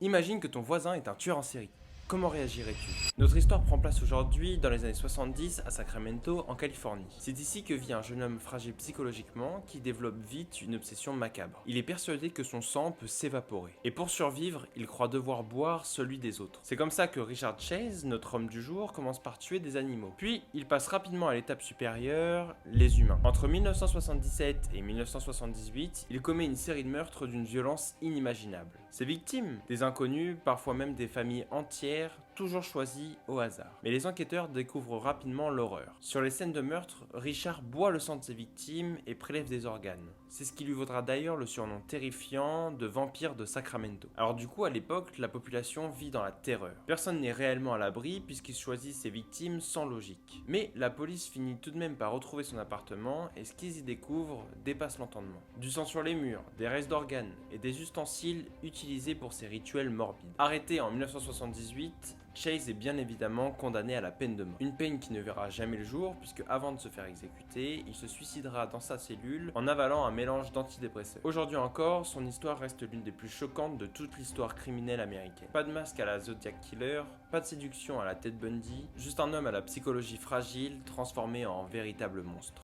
Imagine que ton voisin est un tueur en série. Comment réagirais-tu? Notre histoire prend place aujourd'hui dans les années 70 à Sacramento, en Californie. C'est ici que vit un jeune homme fragile psychologiquement qui développe vite une obsession macabre. Il est persuadé que son sang peut s'évaporer. Et pour survivre, il croit devoir boire celui des autres. C'est comme ça que Richard Chase, notre homme du jour, commence par tuer des animaux. Puis, il passe rapidement à l'étape supérieure, les humains. Entre 1977 et 1978, il commet une série de meurtres d'une violence inimaginable. Ses victimes, des inconnus, parfois même des familles entières, toujours choisies au hasard. Mais les enquêteurs découvrent rapidement l'horreur. Sur les scènes de meurtre, Richard boit le sang de ses victimes et prélève des organes. C'est ce qui lui vaudra d'ailleurs le surnom terrifiant de vampire de Sacramento. Alors du coup, à l'époque, la population vit dans la terreur. Personne n'est réellement à l'abri puisqu'il choisit ses victimes sans logique. Mais la police finit tout de même par retrouver son appartement et ce qu'ils y découvrent dépasse l'entendement. Du sang sur les murs, des restes d'organes et des ustensiles utilisés pour ces rituels morbides. Arrêté en 1978, Chase est bien évidemment condamné à la peine de mort. Une peine qui ne verra jamais le jour puisque avant de se faire exécuter, il se suicidera dans sa cellule en avalant un mélange d'antidépresseurs. Aujourd'hui encore, son histoire reste l'une des plus choquantes de toute l'histoire criminelle américaine. Pas de masque à la Zodiac Killer, pas de séduction à la Ted Bundy, juste un homme à la psychologie fragile transformé en véritable monstre.